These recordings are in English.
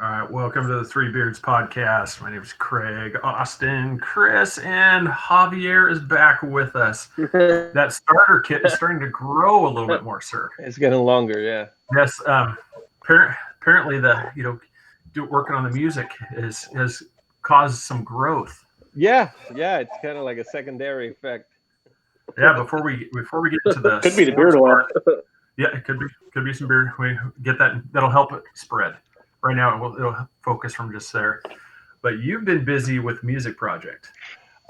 All right, welcome to the Three Beards podcast. My name is Craig, Austin, Chris, and Javier is back with us. That starter kit is starting to grow a little bit more, sir. It's getting longer, yeah. Yes, apparently working on the music has caused some growth. Yeah, it's kind of like a secondary effect. Yeah, before we get into the Could be the beard sports oil. part, yeah, it could be some beer. We get that. That'll help it spread. Right now, it'll focus from just there. But you've been busy with music project,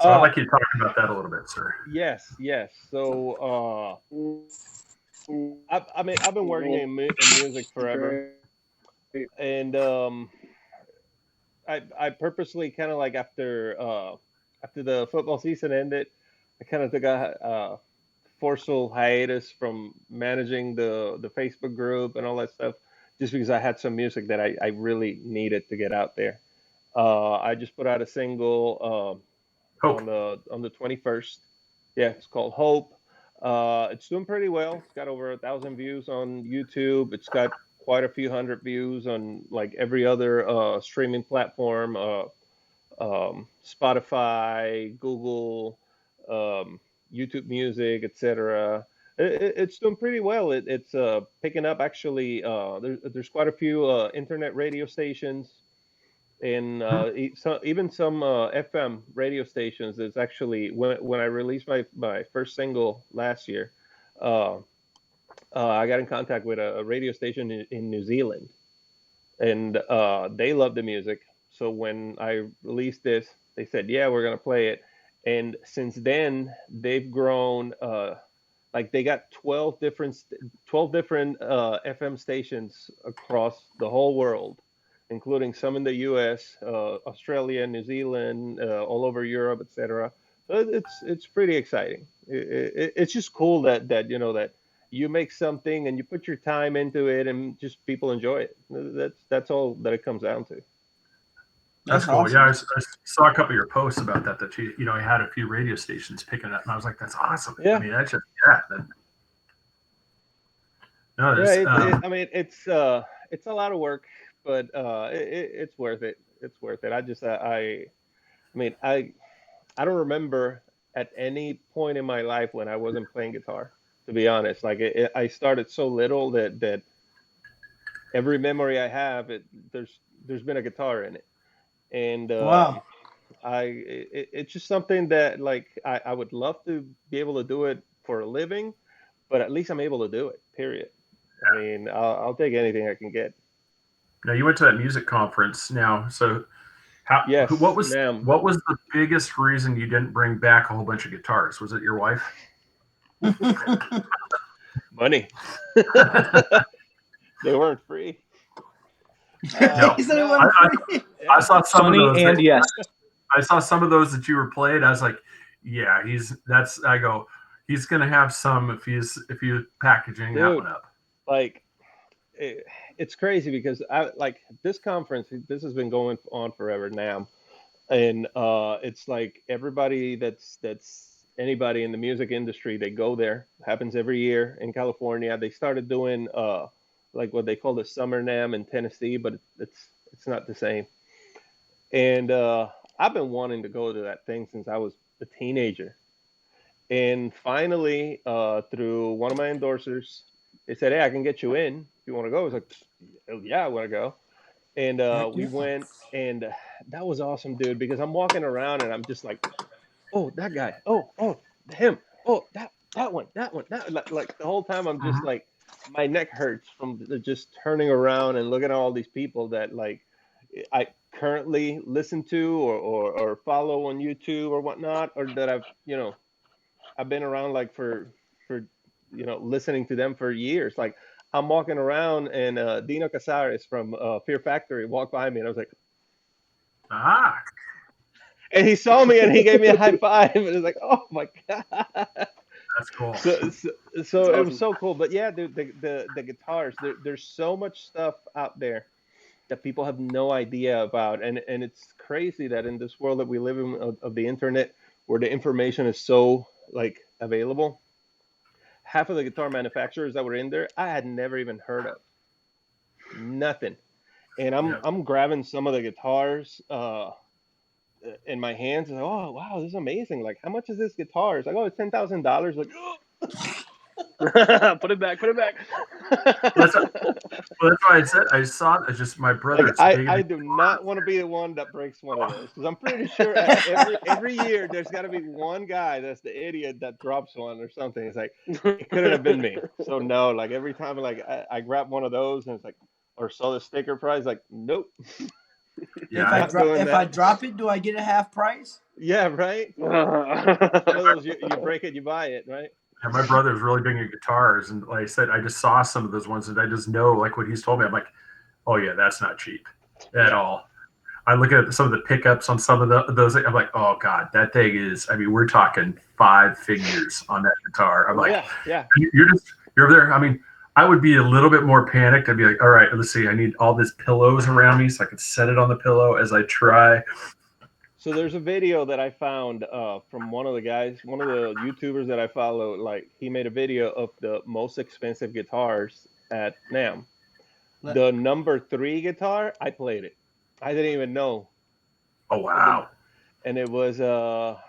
so I'd Uh, like you to talk about that a little bit, sir. yes. So, I've been working in music forever, and I purposely kind of like after the football season ended, I kind of took a forceful hiatus from managing the Facebook group and all that stuff, just because I had some music that I really needed to get out there. I just put out a single Hope. on the 21st. Yeah, it's called Hope. It's doing pretty well. It's got over 1,000 views on YouTube. It's got quite a few hundred views on like every other streaming platform, Spotify, Google, um, YouTube Music, etc. It's doing pretty well. It's picking up actually. There's quite a few internet radio stations and even some FM radio stations. It's actually when I released my first single last year, uh, I got in contact with a radio station in New Zealand, and they love the music. So when I released this, they said, "Yeah, we're gonna play it." And since then, they've grown. Like they got 12 different FM stations across the whole world, including some in the U.S., Australia, New Zealand, all over Europe, etc. So it's pretty exciting. It's just cool that that you make something and you put your time into it and just people enjoy it. That's all that it comes down to. That's That's cool. Yeah, awesome. I saw a couple of your posts about that. That you had a few radio stations picking it up, and I was like, that's awesome. I Yeah, mean, that's just yeah. No, yeah. there's I mean, it's a lot of work, but it's worth it. It's worth it. I mean, I don't remember at any point in my life when I wasn't playing guitar. To be honest, like I started so little that every memory I have, there's been a guitar in it, and Wow. it's just something that like I would love to be able to do it for a living, but at least I'm able to do it. Period. I mean, I'll take anything I can get. now you went to that music conference. Now, so what Yes, was ma'am. the biggest reason you didn't bring back a whole bunch of guitars? Was it your wife? Money. They weren't free. No, He said it I, No. wasn't I, free. I Yeah. saw some of Funny those. and yes. I saw some of those that you were played. I was like, yeah, he's that's. I go, he's gonna have some if you packaging that Dude, one up. like it's crazy because I like this conference. This has been going on forever now, and it's like everybody that's anybody in the music industry, they go there. It happens every year in California. They started doing like what they call the Summer Nam in Tennessee, but it's not the same. And I've been wanting to go to that thing since I was a teenager. And finally, through one of my endorsers, they said, "Hey, I can get you in if you want to go." I was like, "Hell yeah, I want to go." And Heck we yeah. went, and that was awesome, dude. Because I'm walking around and I'm just like, "Oh, that guy. Oh, him. Oh, that one, that one, that." Like the whole time, I'm just Mhm. like, my neck hurts from just turning around and looking at all these people that like I currently listen to or follow on YouTube or whatnot, or that I've been around like for listening to them for years. Like I'm walking around and Dino Casares from Fear Factory walked by me and I was like, Ah, and he saw me and he gave me a high five and it was like, oh my god. that's cool. So, so, That's so it was awesome. so cool. But yeah, dude, the guitars, there's so much stuff out there that people have no idea about, and it's crazy that in this world that we live in of the internet, where the information is so like available, half of the guitar manufacturers that were in there, I had never even heard of. Nothing. and Yeah. I'm grabbing some of the guitars in my hands. And like, oh wow, this is amazing! Like, how much is this guitar? It's like, oh, it's $10,000. Like, Put it back. Put it back. That's well, that's why I said I saw it. It's just my brother. like It's big. I do not want to be the one that breaks one of those, because I'm pretty sure every year there's got to be one guy that's the idiot that drops one or something. It's like, it couldn't have been me. So no, like every time like I grab one of those and it's like, or saw the sticker price, like, nope. Yeah, Not doing If that. I drop it, do I get a half price? Yeah, right. One of those, you break it, you buy it, right? yeah, my brother's really big into guitars, and like I said, I just saw some of those ones, and I just know, like what he's told me, I'm like, oh yeah, that's not cheap at all. I look at some of the pickups on some of those. I'm like, oh god, that thing is. I mean, we're talking 5 figures on that guitar. I'm like, yeah. you're there. I mean, I would be a little bit more panicked. I'd be like, all right, let's see. I need all these pillows around me so I can set it on the pillow as I try. So there's a video that I found from one of the guys, one of the YouTubers that I follow. Like, he made a video of the most expensive guitars at NAMM. The number 3 guitar, I played it. I didn't even know. Oh wow! And it was how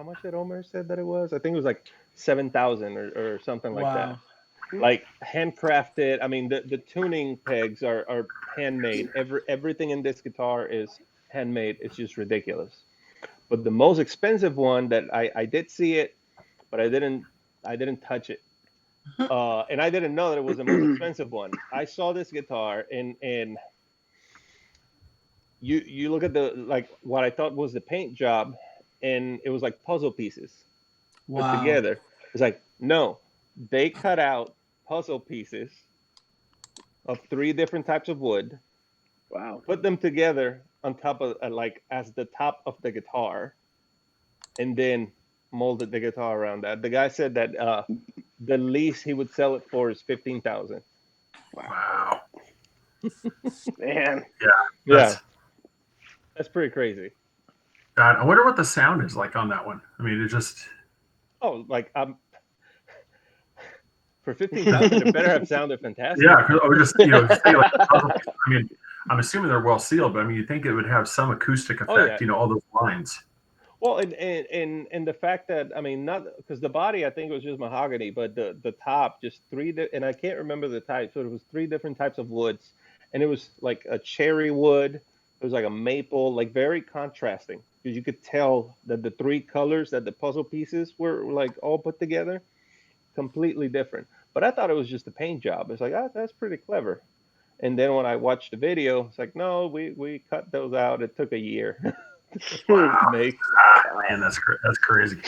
much did Omer said that it was? I think it was like 7,000 or something like that. Like handcrafted. I mean, the tuning pegs are handmade. Everything in this guitar is handmade. It's just ridiculous. But the most expensive one that I did see it, but I didn't touch it. And I didn't know that it was the most expensive one. I saw this guitar and you look at the, like, what I thought was the paint job, and it was like puzzle pieces put together. It's like, no, they cut out puzzle pieces of 3 different types of wood. Wow. Put them together on top of like as the top of the guitar, and then molded the guitar around that. The guy said that the least he would sell it for is 15,000. Wow! Man. Yeah, that's pretty crazy. God, I wonder what the sound is like on that one. I mean, it just. Oh, like for 15,000, it better have sounded fantastic. Yeah, I would just say like, I mean, I'm assuming they're well sealed, but I mean, you think it would have some acoustic effect, yeah. all those lines. Well, and the fact that, I mean, not because the body, I think it was just mahogany, but the top, just 3, and I can't remember the type, so it was 3 different types of woods, and it was like a cherry wood, it was like a maple, like very contrasting, because you could tell that the 3 colors that the puzzle pieces were like all put together, completely different. But I thought it was just a paint job. It's like, that's pretty clever. And then when I watched the video, it's like, no, we cut those out. It took a year. Wow. Make. Man, that's crazy.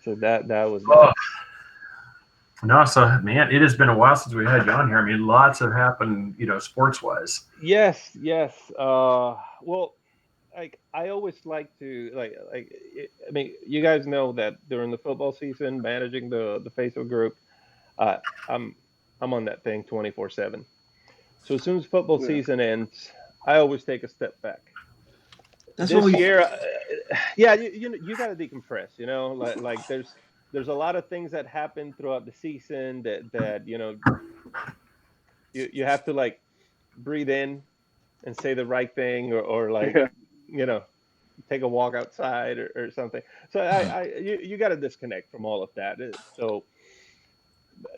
So that was Oh. No, so man, it has been a while since we had you on here. I mean, lots have happened, sports wise. Yes. Well, like I always like to I mean, you guys know that during the football season, managing the Facebook group, I'm on that thing 24/7. So as soon as football season ends, I always take a step back. That's This what we. year, yeah, you got to decompress. Like there's a lot of things that happen throughout the season that you have to like breathe in and say the right thing, or like take a walk outside or something. So you got to disconnect from all of that. So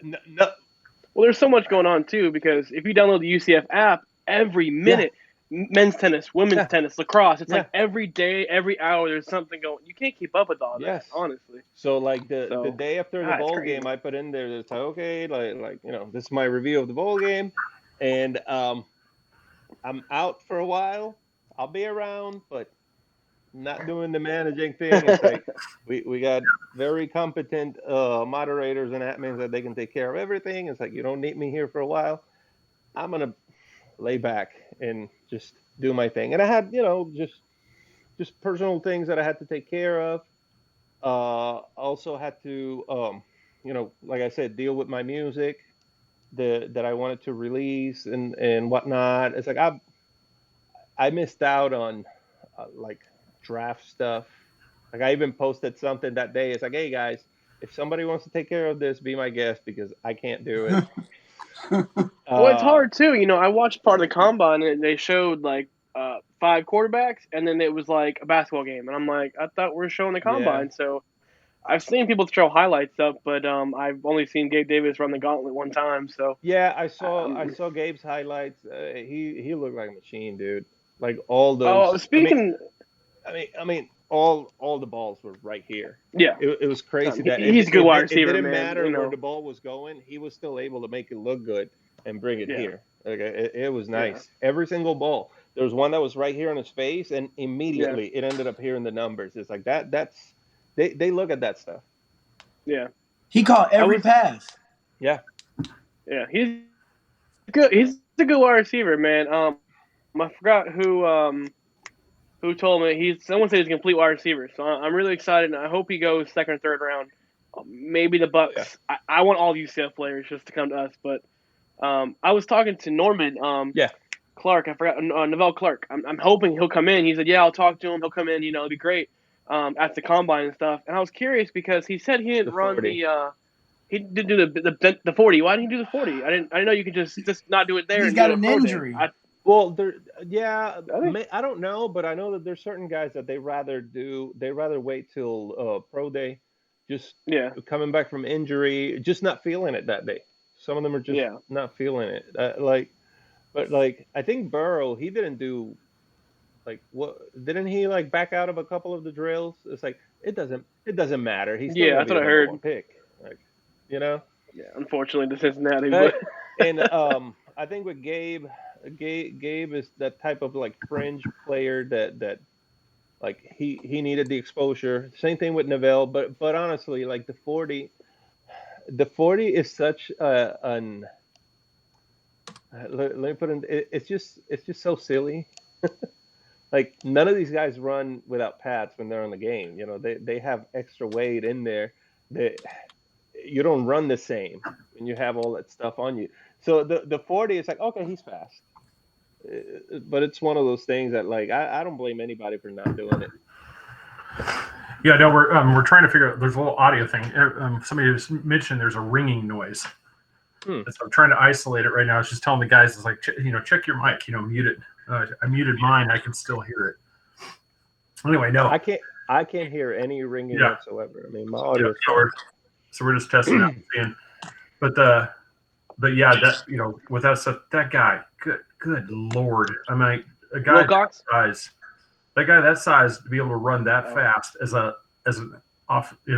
no, Well, there's so much going on too, because if you download the UCF app, every minute, men's tennis, women's tennis, lacrosse, it's like every day, every hour, there's something going. You can't keep up with all that, honestly. So like the day after the bowl game, I put in there, it's like, okay, like this is my review of the bowl game, and I'm out for a while. I'll be around, but not doing the managing thing. It's like we got very competent moderators and admins that they can take care of everything. It's like, you don't need me here for a while. I'm gonna lay back and just do my thing. And I had just personal things that I had to take care of. Also had to like I said, deal with my music that I wanted to release and whatnot. It's like I missed out on like draft stuff. Like I even posted something that day. It's like, hey guys, if somebody wants to take care of this, be my guest, because I can't do it. Well, it's hard too. I watched part of the combine and they showed like 5 quarterbacks, and then it was like a basketball game, and I'm like, I thought we were showing the combine. So I've seen people throw highlights up, but I've only seen Gabe Davis run the gauntlet one time. So Yeah, I saw Gabe's highlights. He looked like a machine, dude. Like all oh, those. speaking, I mean, all the balls were right here. yeah, It was crazy that he's a good wide receiver, it didn't man. matter where the ball was going. He was still able to make it look good and bring it here. Okay, it was nice. Every single ball. There was one that was right here on his face, and immediately it ended up here in the numbers. It's like that. They look at that stuff. Yeah, He caught every pass. Yeah. Yeah, he's good. He's a good wide receiver, man. I forgot who told me someone said he's a complete wide receiver. So I'm really excited, and I hope he goes second or third round. Maybe the Bucks. Yeah. I want all UCF players just to come to us, but I was talking to Norman. Clark. I forgot Novell Clark. I'm hoping he'll come in. He said, "Yeah, I'll talk to him. He'll come in. It'll be great." At the combine and stuff, and I was curious because he said he didn't run 40. he didn't do the 40. Why didn't he do the 40? I didn't know you could just not do it there. He's got an injury. Well, I don't know, but I know that there's certain guys that they rather wait till pro day, just coming back from injury, just not feeling it that day. Some of them are just not feeling it. But I think Burrow, he didn't do. Didn't he back out of a couple of the drills? It's like it doesn't matter. He's still that's what I heard. Pick, Yeah, unfortunately, to Cincinnati. But. And I think with Gabe is that type of fringe player that he needed the exposure. Same thing with Novell, but honestly, the 40 is such an. Let me put in. It's just so silly. None of these guys run without pads when they're on the game. They have extra weight in there. You don't run the same when you have all that stuff on you. So the 40 is okay, he's fast. But it's one of those things that I don't blame anybody for not doing it. Yeah, no, we're trying to figure out. There's a little audio thing. Somebody just mentioned there's a ringing noise. So I'm trying to isolate it right now. I was just telling the guys, it's check your mic. Mute it. I muted mine. I can still hear it. Anyway, no, I can't hear any ringing whatsoever. I mean, my audio. So we're just testing out and seeing. But yeah, that with that stuff, that guy, good Lord. I mean, a guy that size to be able to run that fast as an off, a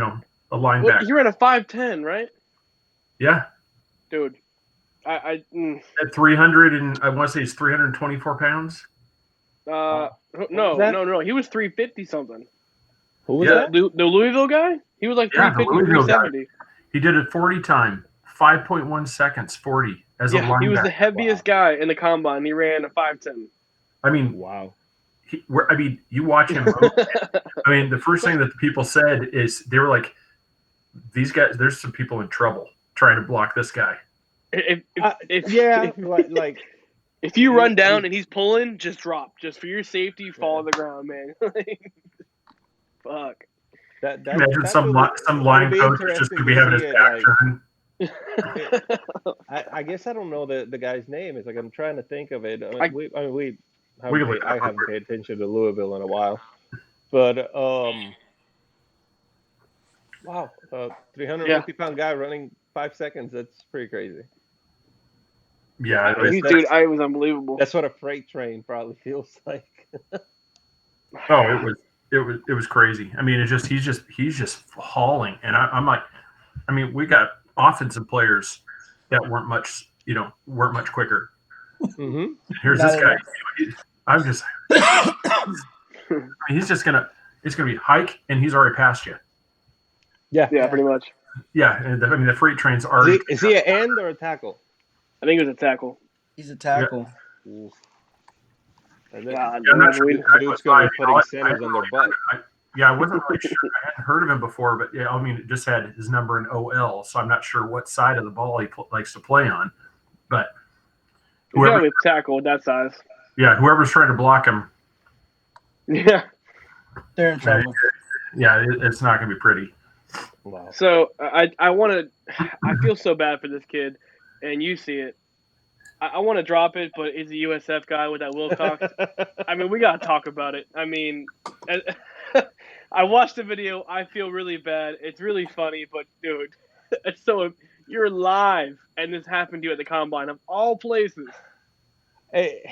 linebacker. Well, he ran a 5'10", right? Yeah. Dude. At 300 and I want to say he's 324 pounds. No. He was 350 something. Who was that? The Louisville guy? He was 350, 370. He did it 40 time, 5.1 seconds, 40 as a linebacker. He was the heaviest guy in the combine. He ran a 5'10". I mean, wow. You watch him. I mean, the first thing that the people said is they were like, "These guys, there's some people in trouble trying to block this guy." If you run down and he's pulling, just drop. Just for your safety, fall on the ground, man. Fuck. Imagine some line coach is just going to be having his back turned. I guess I don't know the guy's name. It's I'm trying to think of it. I haven't paid attention to Louisville in a while, but wow, 350-pound guy running 5 seconds. That's pretty crazy. Yeah, dude, I was unbelievable. That's what a freight train probably feels like. It was crazy. I mean, he's just hauling, and I'm like, I mean, we got offensive players that weren't much quicker. Mm-hmm. Here's this guy. I'm just. It's gonna be hike, and he's already passed you. Yeah, pretty much. Yeah, and the freight trains are. Is he an end or a tackle? I think it was a tackle. He's a tackle. Yeah. I'm not sure dude's going to be putting centers on their butt. I wasn't really sure. I hadn't heard of him before, but yeah, I mean, it just had his number in OL, so I'm not sure what side of the ball he likes to play on. But whoever with tackle with that size. Yeah, whoever's trying to block him. Yeah, they're in trouble. It's not going to be pretty. Wow. So I feel so bad for this kid. and you see it. I want to drop it, but is the USF guy with that Wilcox? I mean, we got to talk about it. I mean, I watched the video. I feel really bad. It's really funny, but dude, it's so you're live, and this happened to you at the combine of all places. Hey,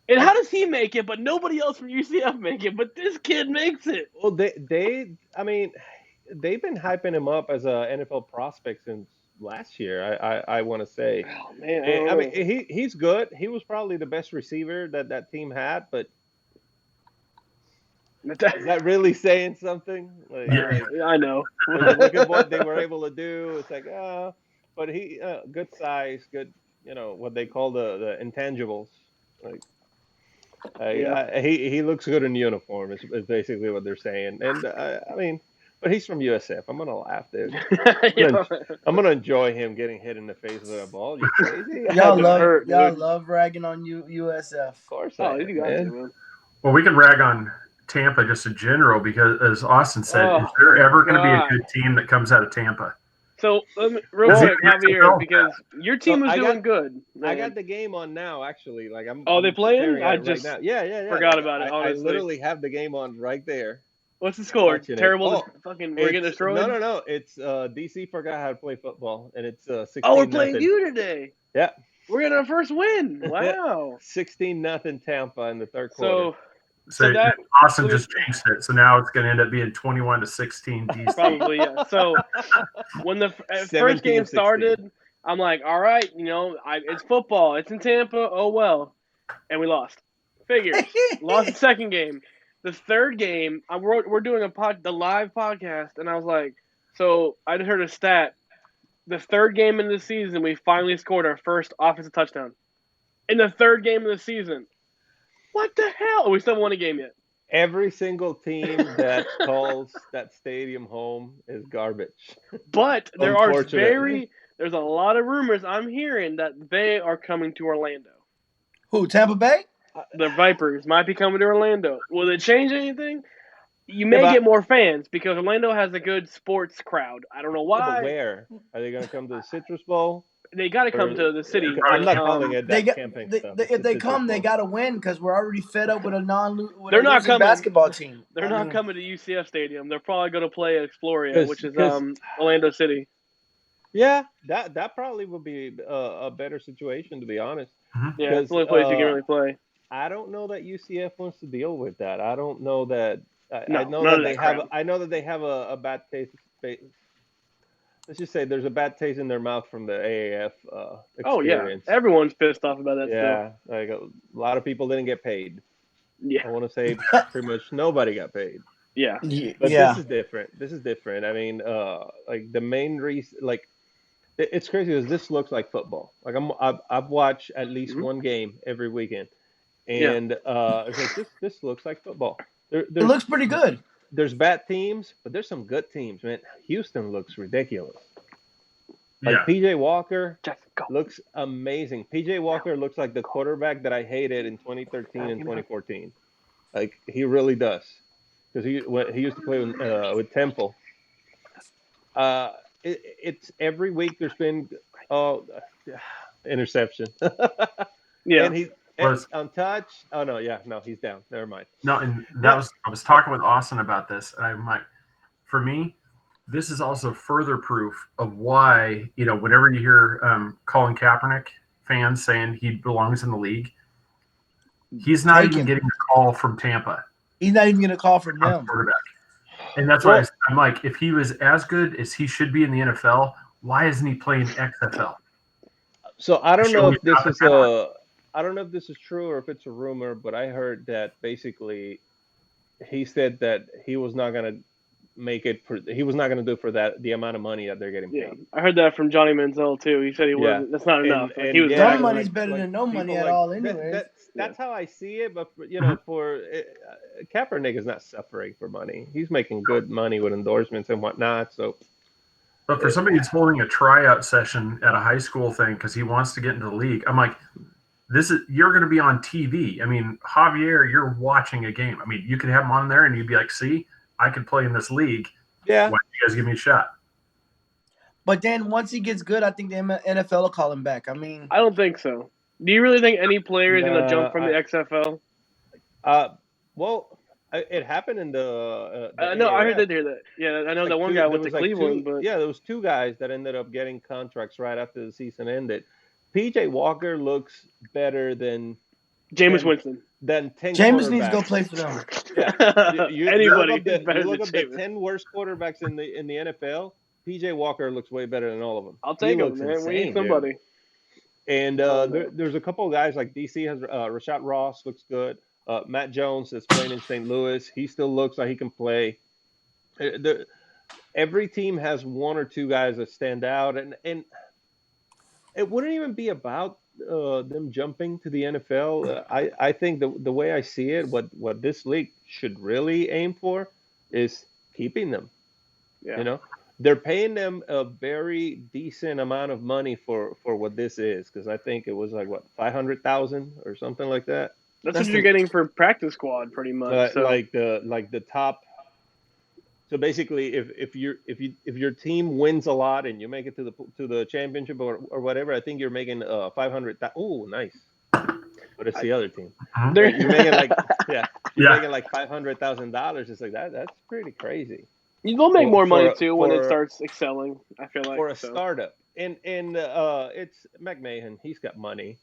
and how does he make it, but nobody else from UCF make it, but this kid makes it? Well, I mean, they've been hyping him up as a NFL prospect since last year. I want to say. Oh man, I mean, he's good. He was probably the best receiver that team had, but is that really saying something? Like, I know. Look at what they were able to do. It's like, but he good size, good. You know what they call the intangibles. Like, he looks good in uniform. Is basically what they're saying. And I mean, but he's from USF. I'm gonna laugh, dude. I'm gonna enjoy him getting hit in the face with a ball. You crazy? y'all love ragging on USF. Of course, you got to, man. Well, we can rag on Tampa just in general because, as Austin said, is there ever going to be a good team that comes out of Tampa? So, real quick, Javier, because your team was doing good. Man. I got the game on now, actually. Like they playing? I just yeah. forgot about it. Honestly, I literally have the game on right there. What's the score? Terrible. Fucking, we're getting destroyed. No. It's DC forgot how to play football, and it's 16. Oh, we're playing you today. Yeah, we're getting our first win. Wow. 16-0 Tampa in the third quarter. So that Austin just changed it. So now it's going to end up being 21-16 DC. Probably, yeah. So when the first game started, I'm like, all right, it's football. It's in Tampa. Oh, well. And we lost. Figures. Lost the second game. The third game, we're doing the live podcast, and I was like, so I just heard a stat. The third game in the season, we finally scored our first offensive touchdown. In the third game of the season. What the hell? We still haven't won a game yet. Every single team that calls that stadium home is garbage. But there's a lot of rumors I'm hearing that they are coming to Orlando. Who, Tampa Bay? The Vipers might be coming to Orlando. Will it change anything? You may get more fans because Orlando has a good sports crowd. I don't know why. Yeah, but where? Are they going to come to the Citrus Bowl? They got to come to the city. I'm not calling it that camping stuff. If they come, they got to win because we're already fed up with They're not coming. Basketball team. They're not coming to UCF Stadium. They're probably going to play at Exploria, which is Orlando City. Yeah, that probably would be a better situation, to be honest. Yeah, it's the only place you can really play. I don't know that UCF wants to deal with that. I don't know that. I know that they have a bad taste. Let's just say there's a bad taste in their mouth from the AAF experience. Oh yeah, everyone's pissed off about that. Yeah, like a lot of people didn't get paid. Yeah, I want to say pretty much nobody got paid. Yeah, but this is different. I mean, like the main reason, like it's crazy because this looks like football. Like I've watched at least one game every weekend, and it's like this looks like football. It looks pretty good. There's bad teams, but there's some good teams, man. Houston looks ridiculous. Like PJ Walker looks amazing. PJ Walker looks like the quarterback that I hated in 2013 and 2014. Like he really does, because he used to play with Temple. It's every week there's been interception. Yeah. And he's untouched. Oh no, he's down. Never mind. No, and I was talking with Austin about this, and I'm like, for me, this is also further proof of why, whenever you hear Colin Kaepernick fans saying he belongs in the league, he's not even getting a call from Tampa. He's not even getting a call from them. Quarterback. And that's why I'm like, if he was as good as he should be in the NFL, why isn't he playing XFL? So I don't know if this is true or if it's a rumor, but I heard that basically he said that he was not going to make it he was not going to do it for the amount of money that they're getting paid. Yeah, I heard that from Johnny Manziel too. He said he wasn't. That's not enough. And he was some money's better than no money at all anyway. That's how I see it, but for Kaepernick is not suffering for money. He's making good money with endorsements and whatnot. So, but for somebody who's holding a tryout session at a high school thing because he wants to get into the league, I'm like, you're going to be on TV. I mean, Javier, you're watching a game. I mean, you could have him on there and you'd be like, see, I could play in this league. Yeah. Why don't you guys give me a shot? But then once he gets good, I think the NFL will call him back. I mean, I don't think so. Do you really think any player is going to jump from the XFL? Well, it happened in the no, I heard AAF. that. Yeah, I know that one guy went to Cleveland, but there was 2 guys that ended up getting contracts right after the season ended. PJ Walker looks better than Jameis Winston. Than 10 Jameis needs to go play for them. Yeah, Anybody you look up the 10 worst quarterbacks in the NFL. PJ Walker looks way better than all of them. I'll take him, man. Insane, we need somebody. Dude. And there's a couple of guys like DC has Rashad Ross looks good. Matt Jones is playing in St. Louis. He still looks like he can play. Every team has 1 or 2 guys that stand out, and it wouldn't even be about them jumping to the NFL. I think the way I see it, what this league should really aim for is keeping them. Yeah. You know, they're paying them a very decent amount of money for what this is, because I think it was like what, $500,000 or something like that. That's what you're getting for practice squad, pretty much. So. Like the top. So basically, if your team wins a lot and you make it to the championship or whatever, I think you're making 500,000. Oh, nice. But it's the other team. You're making like making like $500,000. It's like that. That's pretty crazy. You will make more money too when it starts excelling. I feel like for a startup. And it's McMahon. He's got money.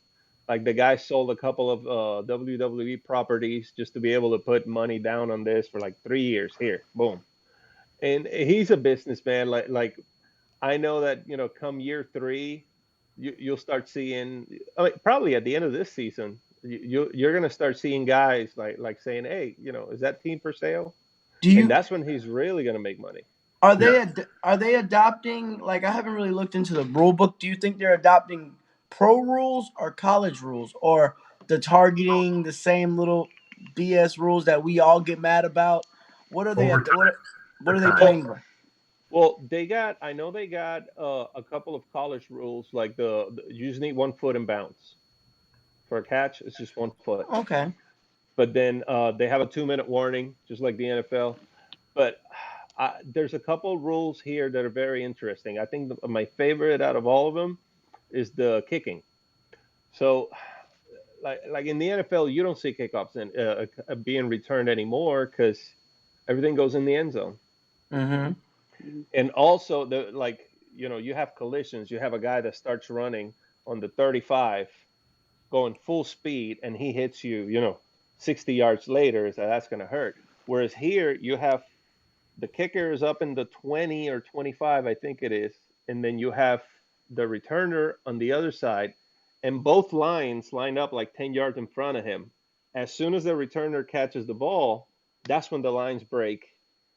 Like the guy sold a couple of WWE properties just to be able to put money down on this for like 3 years. Here, boom. And he's a businessman. Like I know that, you know, come year 3, you'll start seeing, probably at the end of this season, you're going to start seeing guys like saying, hey, you know, is that team for sale? And that's when he's really going to make money. Are they adopting, like, I haven't really looked into the rule book. Do you think they're adopting pro rules or college rules, or the targeting the same little BS rules that we all get mad about? What are they what are they playing with? Well, I know they got a couple of college rules, like you just need 1 foot in bounds. For a catch, it's just 1 foot. Okay. But then they have a 2-minute warning, just like the NFL. But there's a couple rules here that are very interesting. I think my favorite out of all of them is the kicking. So, like in the NFL, you don't see kickoffs being returned anymore because everything goes in the end zone. Mm-hmm. And also, you have collisions. You have a guy that starts running on the 35, going full speed, and he hits you, 60 yards later. So that's going to hurt. Whereas here, you have the kicker is up in the 20 or 25, I think it is, and then you have the returner on the other side, and both lines line up like 10 yards in front of him. As soon as the returner catches the ball, that's when the lines break.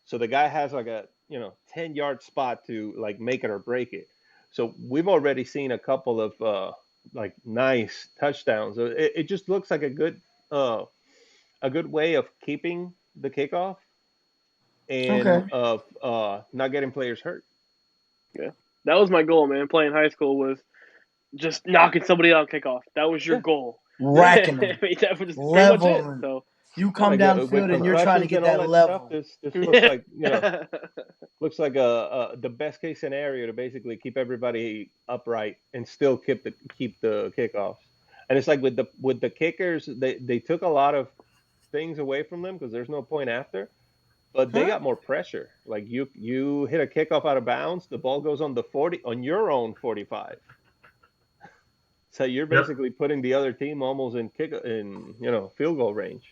So the guy has like a 10-yard spot to like make it or break it. So we've already seen a couple of like nice touchdowns. It just looks like a good way of keeping the kickoff and of not getting players hurt. Yeah, that was my goal, man. Playing high school was just knocking somebody out kickoff. That was your goal. Racking them. That was level. So you come downfield and you're trying to get that level. This looks like looks like the best case scenario to basically keep everybody upright and still keep the kickoffs. And it's like with the kickers, they took a lot of things away from them because there's no point after. But they got more pressure. Like you hit a kickoff out of bounds, the ball goes on the 40 on your own 45. So you're basically putting the other team almost in field goal range.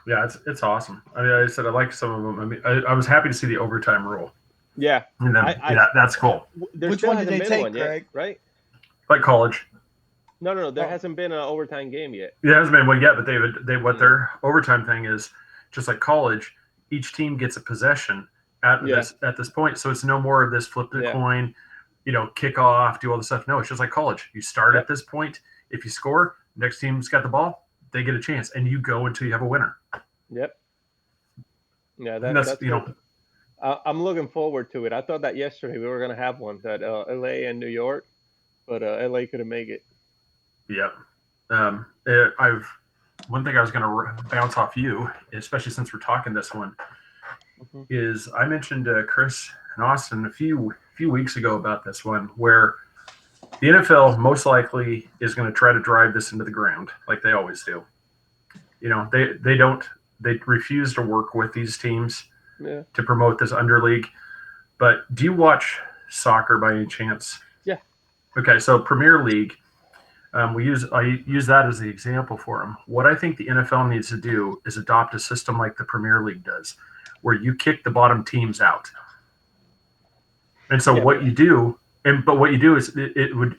Yeah, it's awesome. I mean, I said I like some of them. I mean, I was happy to see the overtime rule. Yeah, and then, that's cool. Which one did they take, Craig? Right? Like college. No, there hasn't been an overtime game yet. There hasn't been one yet, but their overtime thing is just like college. Each team gets a possession at this point, so it's no more of this flip the coin, kick off, do all this stuff. No, it's just like college. You start at this point. If you score, next team's got the ball, they get a chance, and you go until you have a winner. Yep. Yeah, that's I'm looking forward to it. I thought that yesterday we were going to have one at LA and New York, but LA couldn't make it. Yep. One thing I was going to bounce off you, especially since we're talking this one, is I mentioned Chris and Austin a few few weeks ago about this one where the NFL most likely is going to try to drive this into the ground like they always do. They refuse to work with these teams to promote this underleague. But do you watch soccer by any chance? Yeah. Okay, so Premier League, I use that as the example for them. What I think the NFL needs to do is adopt a system like the Premier League does, where you kick the bottom teams out. And so what you do is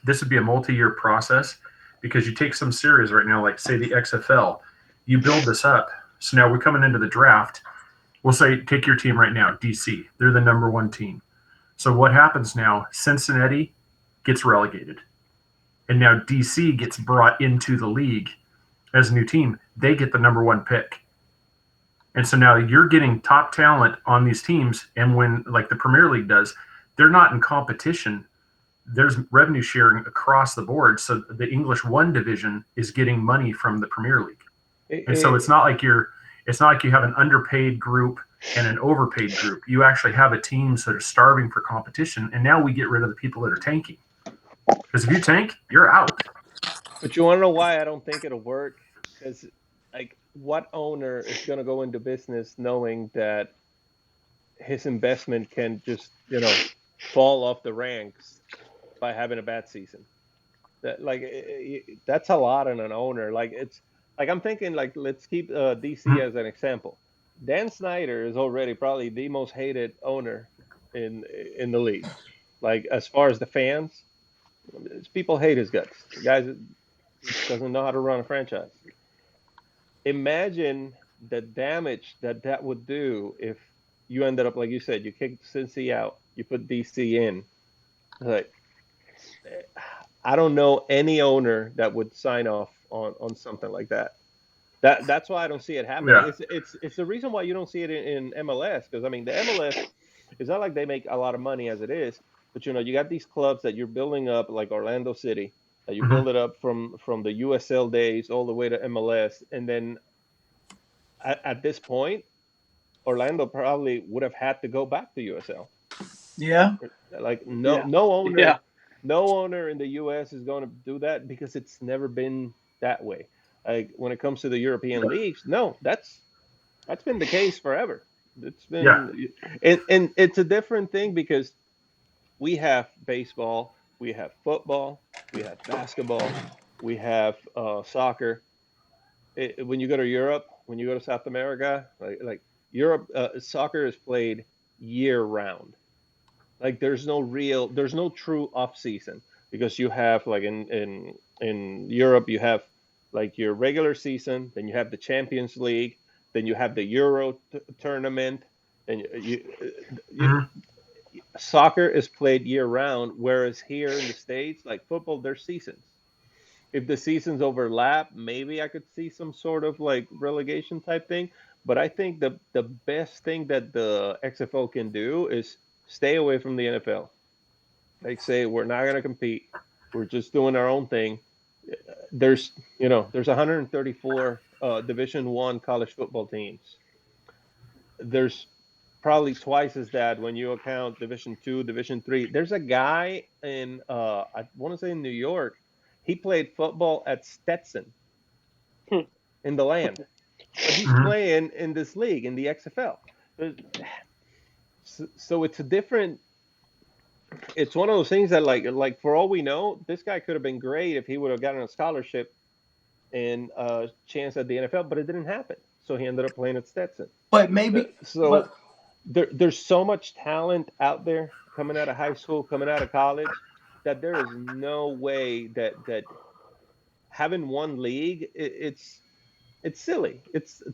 this would be a multi-year process, because you take some series right now, like say the XFL, you build this up. So now we're coming into the draft. We'll say, take your team right now, DC. They're the number one team. So what happens now? Cincinnati gets relegated. And now DC gets brought into the league as a new team. They get the number one pick. And so now you're getting top talent on these teams. And when, like the Premier League does, they're not in competition. There's revenue sharing across the board. So the English One division is getting money from the Premier League. And so it's not like you have an underpaid group and an overpaid group. You actually have a teams that are starving for competition. And now we get rid of the people that are tanking. Because if you tank, you're out. But you want to know why I don't think it'll work? Because, like, what owner is going to go into business knowing that his investment can just, fall off the ranks by having a bad season? That's a lot on an owner. I'm thinking, let's keep DC as an example. Dan Snyder is already probably the most hated owner in the league. Like, as far as the fans, people hate his guts. The guy doesn't know how to run a franchise. Imagine the damage that would do if you ended up, like you said, you kicked Cincy out, you put DC in. Like, I don't know any owner that would sign off on something like that. That's why I don't see it happening. Yeah. It's the reason why you don't see it in MLS, because the MLS, it's not like they make a lot of money as it is, but you got these clubs that you're building up, like Orlando City, that you build it up from the USL days all the way to MLS, and then at this point, Orlando probably would have had to go back to USL. Yeah. Like no owner in the US is going to do that, because it's never been that way. Like, when it comes to the European leagues, no, that's been the case forever. It's been, and it's a different thing, because we have baseball, we have football, we have basketball, we have soccer. When you go to Europe, when you go to South America, like Europe, soccer is played year round. Like, there's no true off season, because you have, like, in Europe, you have like your regular season, then you have the Champions League, then you have the Euro tournament, and soccer is played year round, whereas here in the States, like football, there's seasons. If the seasons overlap, maybe I could see some sort of like relegation type thing. But I think the best thing that the XFL can do is stay away from the NFL. Like, say, we're not going to compete. We're just doing our own thing. There's 134 Division I college football teams. There's probably twice as that when you account Division II, Division III. There's a guy in I want to say in New York. He played football at Stetson in the land. But he's playing in this league, in the XFL. So it's a different. It's one of those things that, like for all we know, this guy could have been great if he would have gotten a scholarship and a chance at the NFL, but it didn't happen. So he ended up playing at Stetson. But maybe there's so much talent out there coming out of high school, coming out of college, that there is no way that having one league, it's silly.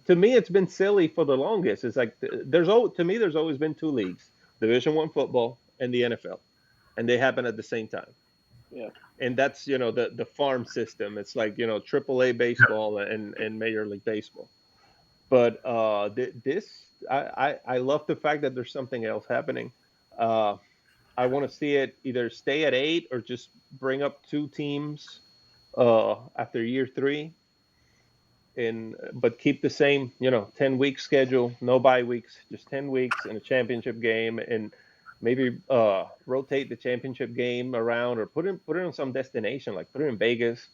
To me, it's been silly for the longest. It's like there's always been two leagues: Division I football and the NFL, and they happen at the same time. Yeah. And that's the farm system. It's like AAA baseball and Major League Baseball. But this, I love the fact that there's something else happening. I want to see it either stay at 8 or just bring up 2 teams after year 3, but keep the same 10-week schedule, no bye weeks, just 10 weeks and a championship game. And maybe rotate the championship game around, or put it on some destination, like put it in Vegas,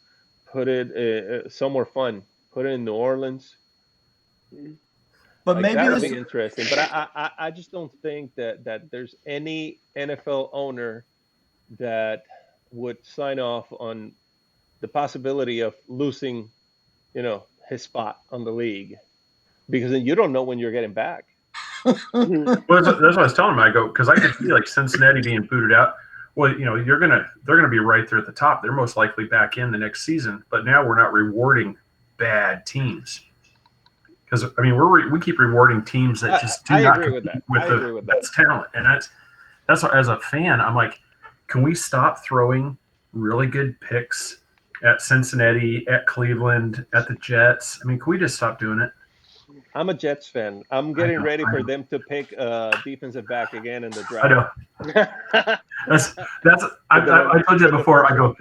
put it somewhere fun, put it in New Orleans. But Like maybe that'll this. be interesting. But I just don't think that there's any NFL owner that would sign off on the possibility of losing, his spot on the league, because then you don't know when you're getting back. Well, that's what I was telling him. I go, because I could see like Cincinnati being booted out. Well, they're gonna be right there at the top. They're most likely back in the next season. But now we're not rewarding bad teams, because I mean we keep rewarding teams that just do I not agree with compete that. I with agree the with that. best talent, and that's what, as a fan, I'm like, can we stop throwing really good picks at Cincinnati, at Cleveland, at the Jets? I mean, can we just stop doing it? I'm a Jets fan. I'm getting ready for them to pick defensive back again in the draft. I know. That's I told you that before. I go,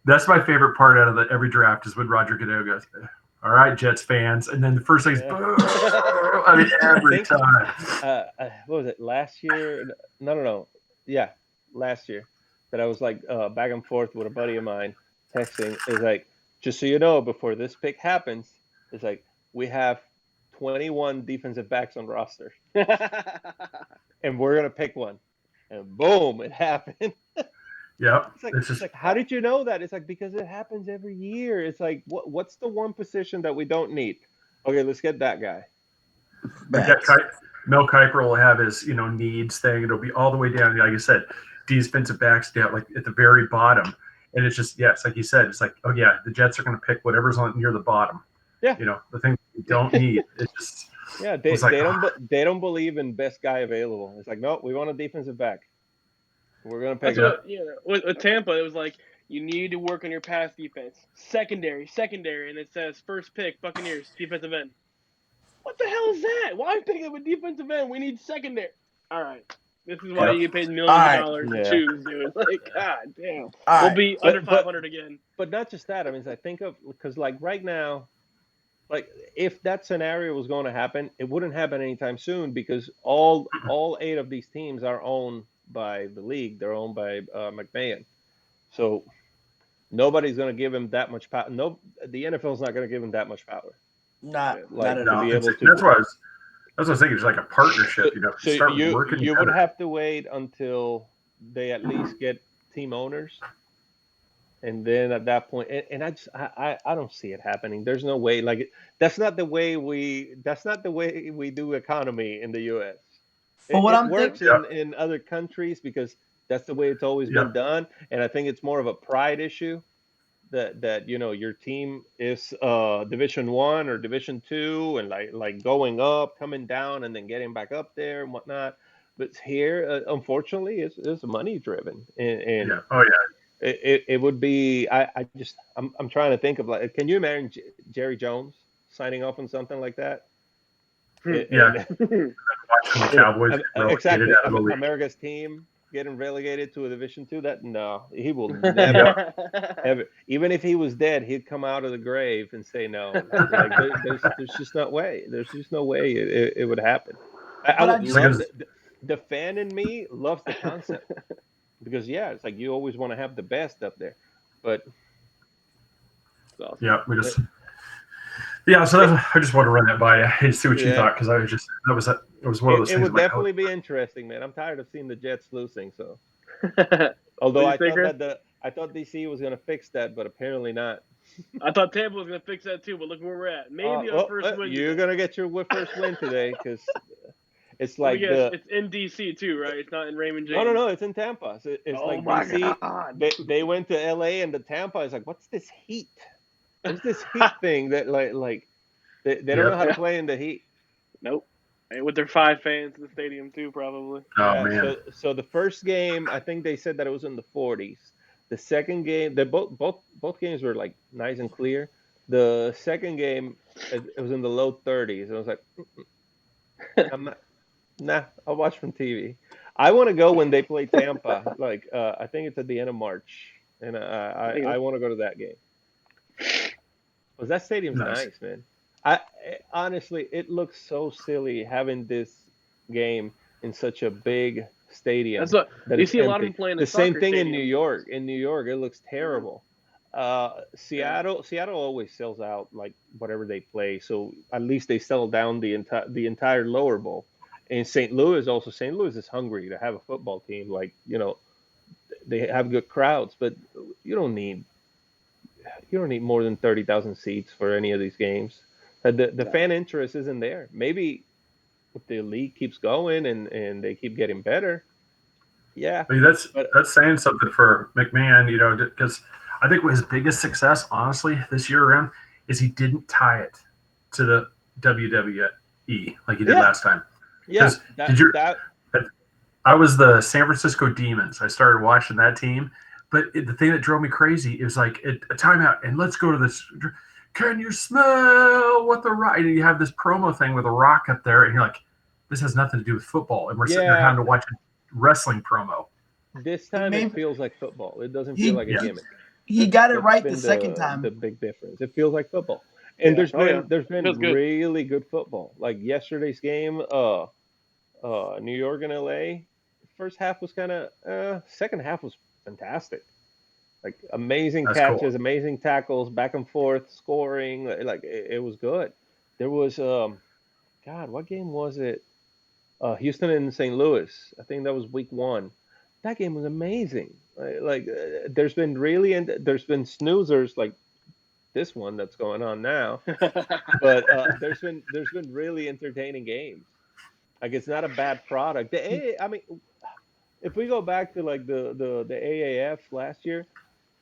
that's my favorite part out of every draft is when Roger Goodell goes, "All right, Jets fans," and then the first thing's, I mean, every time. What was it, last year? No. Yeah, last year that I was like back and forth with a buddy of mine texting. Is like, just so you know, before this pick happens, it's like we have 21 defensive backs on roster, and we're gonna pick one, and boom, it happened. Yep. It's like, how did you know that? It's like, because it happens every year. It's like, what's the one position that we don't need? Okay, let's get that guy. Mel Kiper will have his needs thing. It'll be all the way down, like I said, defensive backs down like at the very bottom, and it's just it's like you said, it's like, oh yeah, the Jets are going to pick whatever's on near the bottom. Yeah, the thing we don't need. It's just they don't believe in best guy available. It's like, no, we want a defensive back. We're gonna pick it. With Tampa, it was like, you need to work on your pass defense. Secondary, and it says first pick, Buccaneers, defensive end. What the hell is that? Why pick up a defensive end? We need secondary. All right. This is why you get paid millions of dollars to choose, dude. Like, god damn. We'll be under 500 again. But not just that. I mean, I think of, because like right now, like if that scenario was going to happen, it wouldn't happen anytime soon, because all 8 of these teams are owned by the league. They're owned by McMahon. So nobody's going to give him that much power. No, the NFL is not going to give him that much power. Not at all. That's what I was thinking. It's like a partnership. So start working. You would have to wait until they at least get team owners, and then at that point, and I don't see it happening. There's no way. Like, that's not the way we do economy in the U.S. It works in other countries because that's the way it's always been done, and I think it's more of a pride issue. That your team is Division 1 or Division 2, and like going up, coming down, and then getting back up there and whatnot. But here, unfortunately, it's money driven, and it would be. I'm trying to think of, like, can you imagine Jerry Jones signing off on something like that? Watching the Cowboys exactly, America's team getting relegated to a Division 2, he will never ever. Even if he was dead, he'd come out of the grave and say no. Like, there's just no way. There's just no way it would happen. I would love the fan in me loves the concept, because it's like you always want to have the best up there, but so I just want to run that by you and see what you thought, because it was one of those things. It would definitely be interesting, man. I'm tired of seeing the Jets losing. So, although I thought DC was going to fix that, but apparently not. I thought Tampa was going to fix that too, but look where we're at. Maybe our first win. You're going to get your first win today, because it's like it's in DC too, right? It's not in Raymond James. No, it's in Tampa. So it's like DC. God. They went to LA, and the Tampa is like, what's this heat? What's this heat thing that like they don't know how to play in the heat? Nope. And with their 5 fans in the stadium too, probably. Oh man. So the first game, I think they said that it was in the 40s. The second game, they both games were like nice and clear. The second game, it was in the low 30s. And I was like, I'll watch from TV. I want to go when they play Tampa. Like I think it's at the end of March, and I want to go to that game. Because that stadium's nice, man. Honestly, it looks so silly having this game in such a big stadium. That's what that you is see a lot of empty. them playing. The same thing in stadiums. New York. In New York, it looks terrible. Seattle always sells out like whatever they play. So at least they sell down the entire lower bowl. And St. Louis is hungry to have a football team. Like, they have good crowds, but you don't need more than 30,000 seats for any of these games. The fan interest isn't there. Maybe if the league keeps going and they keep getting better, yeah. I mean, that's saying something for McMahon, because I think his biggest success, honestly, this year around is he didn't tie it to the WWE like he did last time. Yeah, I was the San Francisco Demons. I started watching that team, but the thing that drove me crazy is like a timeout, and let's go to this. Can you smell what the Rock? And you have this promo thing with a Rock up there, and you're like, this has nothing to do with football, and we're sitting there having to watch a wrestling promo. This time it feels like football. It doesn't feel like a gimmick. He got it right the second time. The big difference. It feels like football. And there's been really good football. Like yesterday's game, New York and LA. First half was kind of, second half was fantastic. Like amazing catches, amazing tackles, back and forth, scoring. Like it was good. There was, God, what game was it? Houston and St. Louis. I think that was week 1. That game was amazing. There's been snoozers like this one that's going on now, but there's been really entertaining games. Like it's not a bad product. I mean, if we go back to like the AAF last year,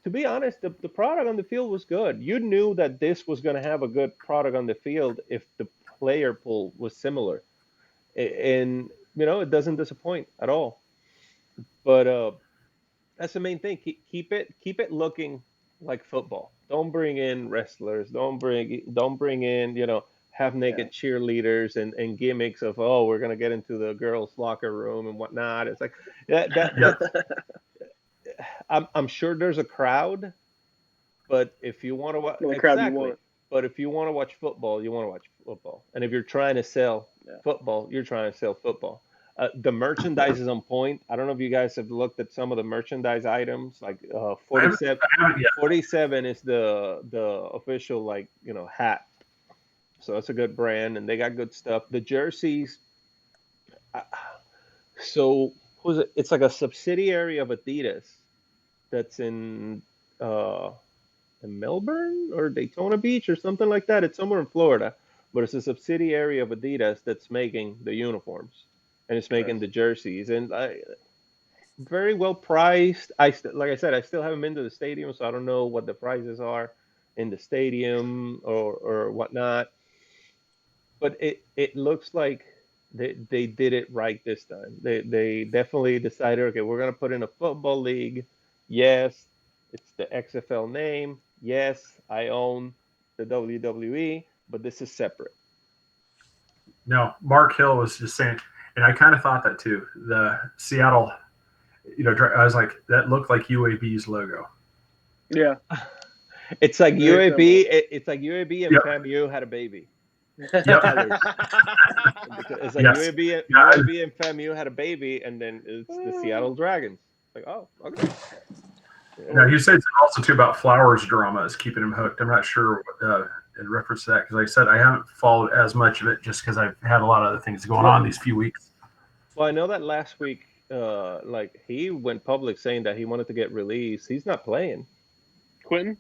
to be honest, the product on the field was good. You knew that this was going to have a good product on the field if the player pool was similar, and it doesn't disappoint at all. But that's the main thing. Keep it looking like football. Don't bring in wrestlers. Don't bring in half naked cheerleaders and gimmicks of we're gonna get into the girls' locker room and whatnot. It's like I'm sure there's a crowd, but if you want to watch but if you want to watch football, you want to watch football. And if you're trying to sell football, you're trying to sell football. The merchandise is on point. I don't know if you guys have looked at some of the merchandise items. Like 47 is the official hat. So that's a good brand, and they got good stuff. The jerseys. So who's it? It's like a subsidiary of Adidas that's in Melbourne or Daytona Beach or something like that. It's somewhere in Florida, but it's a subsidiary of Adidas that's making the uniforms. And it's making the jerseys, and very well priced. Like I said, I still haven't been to the stadium, so I don't know what the prices are in the stadium or whatnot. But it looks like they did it right this time. They definitely decided, okay, we're gonna put in a football league. Yes, it's the XFL name. Yes, I own the WWE, but this is separate. No, Mark Hill was just saying. And I kind of thought that too. The Seattle, I was like, that looked like UAB's logo. Yeah. It's like UAB. It's like UAB and FAMU had a baby. Yep. It's like UAB and FAMU had a baby, and then it's the Seattle Dragons. Like, oh, okay. Now, you said also too about Flowers' drama is keeping him hooked. I'm not sure in reference to that, because like I said, I haven't followed as much of it just because I've had a lot of other things going on these few weeks. Well, I know that last week, he went public saying that he wanted to get released. He's not playing. Quentin?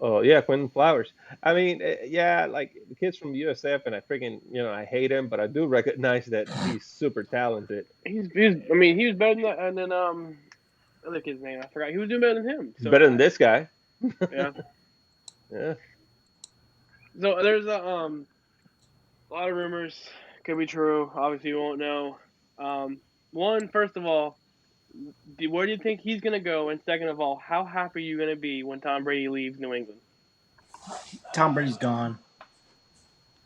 Yeah, Quentin Flowers. I mean, like the kid's from USF, and I freaking, I hate him, but I do recognize that he's super talented. He was better than that, and then other kid's name I forgot. He was doing better than him. So. Better than this guy. Yeah. Yeah. So there's a lot of rumors. Could be true. Obviously, you won't know. One, first of all, where do you think he's going to go? And second of all, how happy are you going to be when Tom Brady leaves New England? Tom Brady's gone.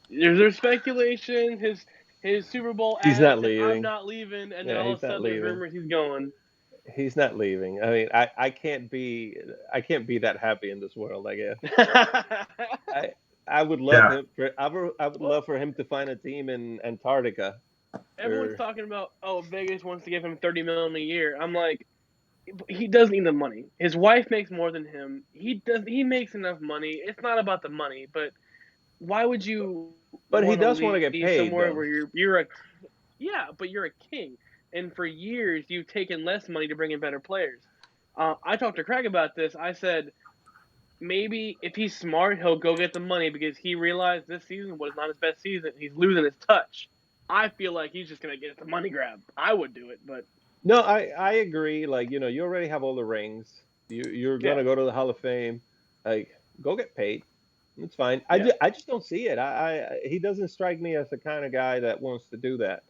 There's speculation. His Super Bowl he's not leaving. I'm not leaving. And then all of a sudden there's rumors he's going. He's not leaving. I mean, I can't be that happy in this world, I guess. I would love him. I would love for him to find a team in Antarctica everyone's talking about, oh, Vegas wants to give him $30 million a year. I'm like, he doesn't need the money. His wife makes more than him. He makes enough money. It's not about the money, but why would you? But he wanna does want to get leave paid, somewhere though. where but you're a king, and for years you've taken less money to bring in better players. I talked to Craig about this. I said maybe if he's smart, he'll go get the money because he realized this season was not his best season. He's losing his touch. I feel like he's just gonna get the money grab. I would do it, but No, I agree. Like, you already have all the rings. You're gonna go to the Hall of Fame. Like, go get paid. It's fine. I just don't see it. He doesn't strike me as the kind of guy that wants to do that.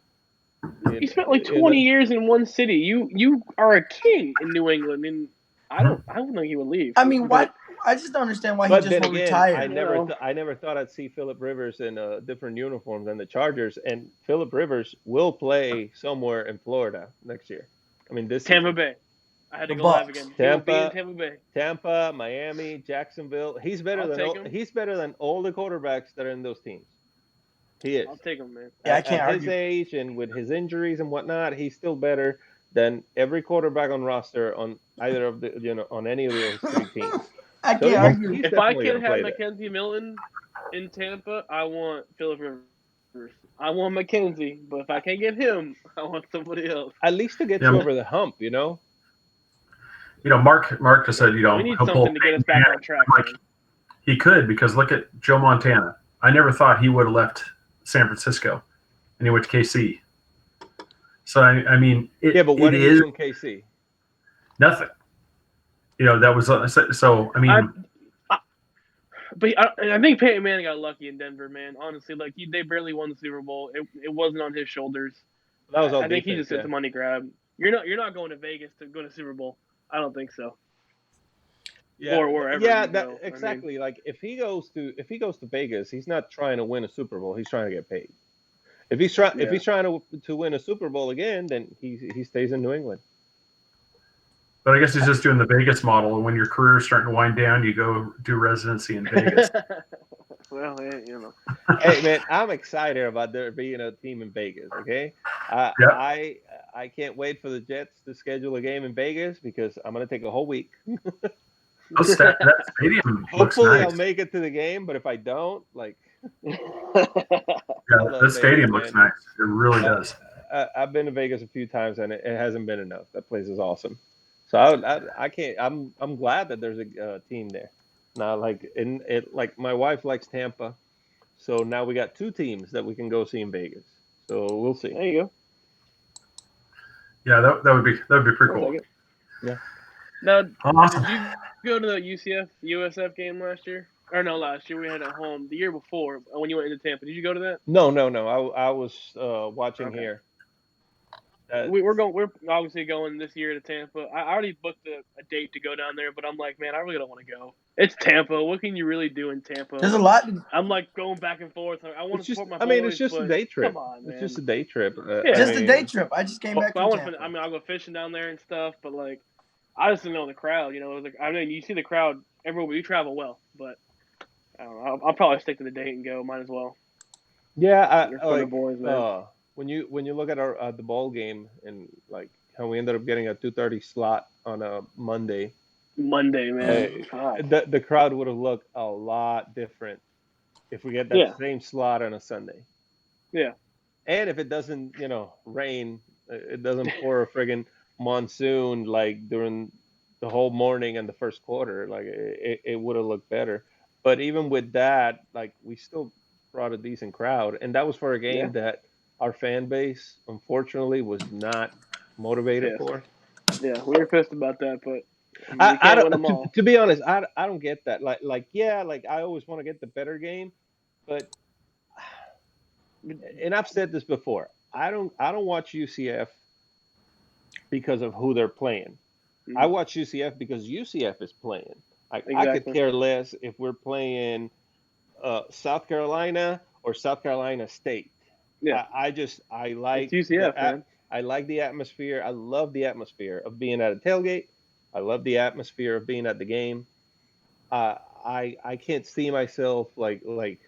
He spent like 20 years in one city. You are a king in New England, and I don't think he would leave. I mean, why? I just don't understand why he But just then won't again, retire. I never thought I'd see Philip Rivers in a different uniform than the Chargers, and Philip Rivers will play somewhere in Florida next year. I mean, this Tampa season. Bay. I had to The go live Bucs. again. He will be in Tampa Bay. Tampa, Miami, Jacksonville. He's better I'll better than all the quarterbacks that are in those teams. He is. I'll take him, man. Yeah, I can't At his argue. age and with his injuries and whatnot, he's still better than every quarterback on roster on either of the on any of those three teams. I can't argue. He's If I definitely can gonna have play there. Mackenzie Milton in Tampa, I want Philip Rivers. I want Mackenzie, but if I can't get him, I want somebody else. At least to get you over the hump, Mark just said, We need he'll something to get us back on track, man. He could, because look at Joe Montana. I never thought he would have left San Francisco, and he went to KC. So I mean, but what did he do in KC? Nothing. That was so. I mean, but I think Peyton Manning got lucky in Denver, man. Honestly, like they barely won the Super Bowl. It wasn't on his shoulders. That was all I think he defense, just hit the money grab. You're not going to Vegas to go to Super Bowl. I don't think so. Yeah, or wherever. Yeah, you go. exactly. Like if he goes to Vegas, he's not trying to win a Super Bowl. He's trying to get paid. If he's trying to win a Super Bowl again, then he stays in New England. But I guess he's just doing the Vegas model, and when your career's starting to wind down, you go do residency in Vegas. Well, Hey man, I'm excited about there being a team in Vegas. Okay, I can't wait for the Jets to schedule a game in Vegas because I'm gonna take a whole week. That stadium looks Hopefully, nice. I'll make it to the game, but if I don't, like, the stadium looks nice. It really does. I've been to Vegas a few times, and it hasn't been enough. That place is awesome. So I can't. I'm glad that there's a team there. Now, like my wife likes Tampa, so now we got two teams that we can go see in Vegas. So we'll see. There you go. Yeah, that would be pretty cool. Yeah. Now, Awesome. did you go to the USF game last year? Or no, last year we had it at home. The year before, when you went into Tampa, did you go to that? No. I was watching here. We're obviously going this year to Tampa. I already booked a date to go down there, but I'm like, man, I really don't want to go. It's Tampa. What can you really do in Tampa? There's a lot. I'm like going back and forth. I want to support my boys. I mean, it's just a day trip. Come on, man. It's just a day trip. Just a day trip. I just came back from Tampa. I'll go fishing down there and stuff, but like, I just didn't know the crowd. I mean, you see the crowd everywhere. You travel well, but I don't know. I'll probably stick to the date and go. Might as well. Yeah, the boys, man. When you look at the ball game and like how we ended up getting a 2:30 slot on a Monday. Monday, man. The crowd would have looked a lot different if we get that same slot on a Sunday. Yeah. And if it doesn't, rain, it doesn't pour a friggin' monsoon like during the whole morning and the first quarter, like it would have looked better. But even with that, like we still brought a decent crowd, and that was for a game that our fan base unfortunately was not motivated for. Yeah, we were pissed about that, but I don't. To be honest, I don't get that. Like I always want to get the better game, but and I've said this before. I don't watch UCF because of who they're playing. Mm-hmm. I watch UCF because UCF is playing. I could care less if we're playing South Carolina or South Carolina State. Yeah, I like it's UCF, man. I like the atmosphere. I love the atmosphere of being at a tailgate. I love the atmosphere of being at the game. I can't see myself like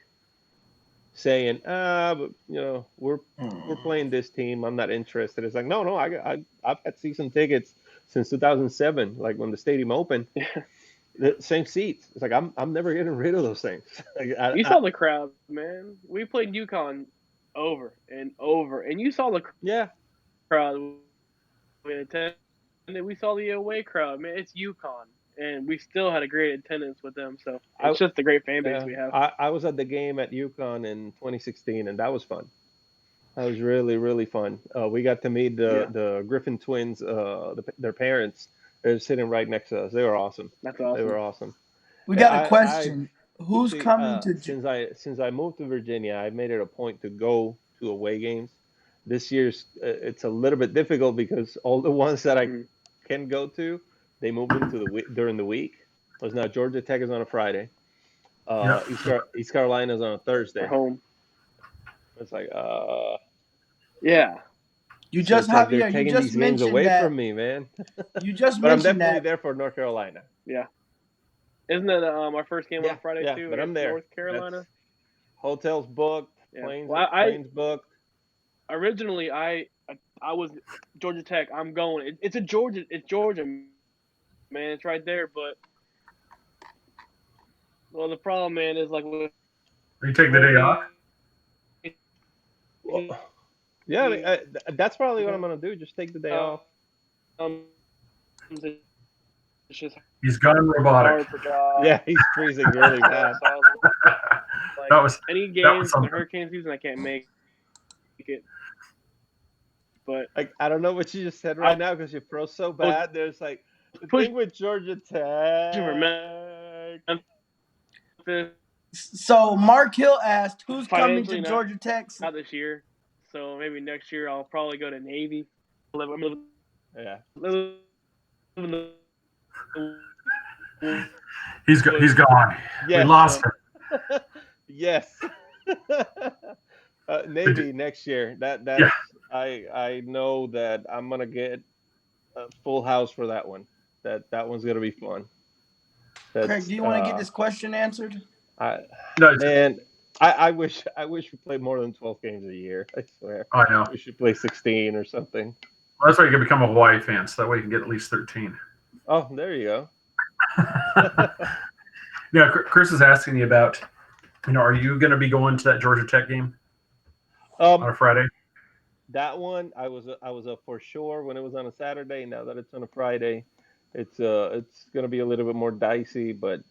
saying, but we're playing this team. I'm not interested. It's like, no, I've had season tickets since 2007, like when the stadium opened. The same seats. It's like I'm never getting rid of those things. You saw the crowd, man. We played UConn over and over, and you saw the yeah. crowd we attended. We saw the away crowd, man. It's UConn, and we still had a great attendance with them. So it's just a great fan base we have. I was at the game at UConn in 2016, and that was fun. That was really, really fun. We got to meet the Griffin twins, their parents. They're sitting right next to us. They were awesome. That's awesome. They were awesome. We got a question. Who's coming to? Since I moved to Virginia, I made it a point to go to away games. This year's it's a little bit difficult because all the ones that I can go to, they moved into during the week. Because now Georgia Tech is on a Friday. East Carolina is on a Thursday. We're home. It's like yeah. You just have you just these mentioned games away that from me, man. You just but I'm mentioned definitely that. there for North Carolina. Yeah. Isn't that our first game on Friday too? But I'm there. North Carolina. Hotels booked. Yeah. Planes booked. Originally, I was Georgia Tech. I'm going. It's Georgia, man. It's right there. But the problem, man, is like. Are you taking the day off? Well, yeah, I mean, that's probably what I'm gonna do. Just take the day off. It's just he's gone robotic. Yeah, he's freezing really bad. That was any games in the hurricane season. I can't make it. But I don't know what you just said right now because you froze so bad. There's like the thing with Georgia Tech. So Mark Hill asked, "Who's coming to Georgia Tech?" Not this year. So maybe next year I'll probably go to Navy. Yeah. He's gone. Yes. We lost him. Yes. Navy next year. That's I know that I'm gonna get a full house for that one. That one's gonna be fun. Craig, do you want to get this question answered? I wish we played more than 12 games a year. I swear. I know. We should play 16 or something. Well, that's why you can become a Hawaii fan, so that way you can get at least 13. Oh, there you go. Yeah, Chris is asking you about, are you going to be going to that Georgia Tech game on a Friday? That one, I was up for sure when it was on a Saturday. Now that it's on a Friday, it's going to be a little bit more dicey, but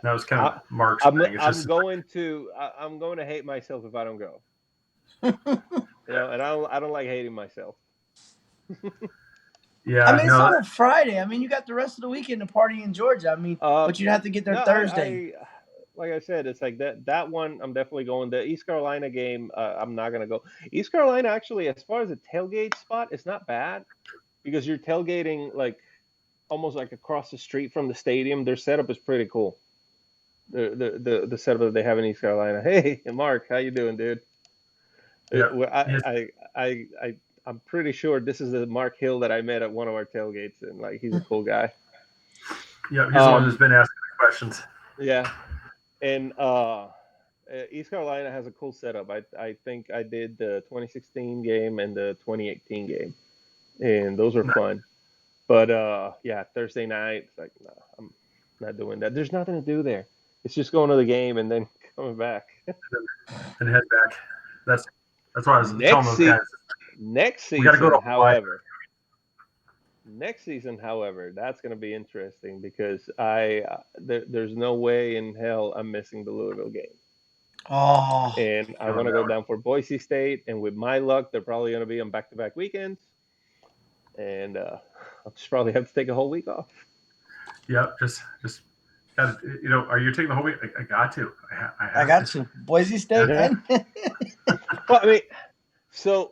that was kind of Mark's thing. I'm going to hate myself if I don't go. And I don't like hating myself. Yeah, I mean, it's on a Friday. I mean, you got the rest of the weekend to party in Georgia. I mean, but you'd have to get there Thursday. Like I said, it's like that one. I'm definitely going. The East Carolina game, I'm not gonna go. East Carolina, actually, as far as a tailgate spot, it's not bad because you're tailgating like almost like across the street from the stadium. Their setup is pretty cool. The setup that they have in East Carolina. Hey, Mark, how you doing, dude? Yeah. I'm pretty sure this is the Mark Hill that I met at one of our tailgates, and like he's a cool guy. Yeah, he's the one who's been asking the questions. Yeah, and East Carolina has a cool setup. I think I did the 2016 game and the 2018 game, and those are fun. But Thursday night, it's like, no, I'm not doing that. There's nothing to do there. It's just going to the game and then coming back. and head back. That's why I was telling those guys. Next season, we gotta go to next season, however, that's going to be interesting because there's no way in hell I'm missing the Louisville game. Oh. And I want to go down for Boise State, and with my luck, they're probably going to be on back-to-back weekends, and I'll just probably have to take a whole week off. Yep, just are you taking the whole week? I got to. I got to. Boise State. Yeah. Well, I mean, so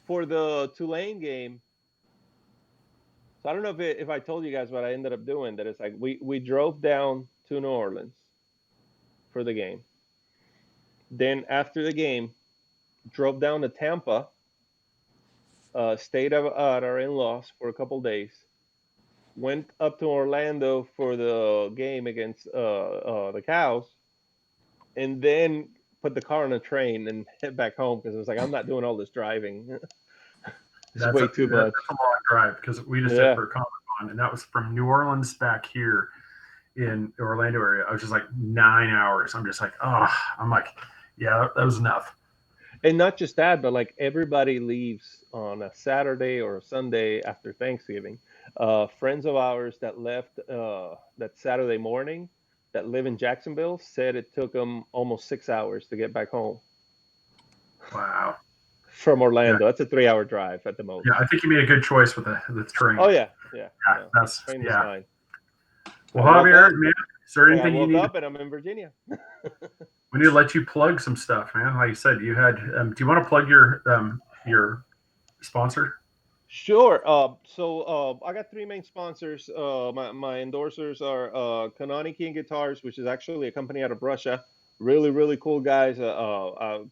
for the Tulane game, so I don't know if I told you guys what I ended up doing. That it's like we drove down to New Orleans for the game. Then after the game, drove down to Tampa, stayed at our in-laws for a couple days. went up to Orlando for the game against the Cows, and then put the car on a train and head back home because I was like, I'm not doing all this driving. It's way too much. That's a long drive because we just did for Comic-Con, and that was from New Orleans back here in the Orlando area. I was just like 9 hours. I'm just like, I'm like, yeah, that was enough. And not just that, but like everybody leaves on a Saturday or a Sunday after Thanksgiving. Friends of ours that left that Saturday morning that live in Jacksonville said it took them almost 6 hours to get back home. Wow. From Orlando. That's a 3-hour drive at the most. Yeah, I think you made a good choice with the train. Oh, yeah. That's train is fine. Well, Javier, man, is there anything you need? I woke up and I'm in Virginia. We need to let you plug some stuff, man. Like you said, you had. Do you want to plug your sponsor? Sure. So I got 3 main sponsors. My endorsers are Kanani King Guitars, which is actually a company out of Russia. Really, really cool guys. I've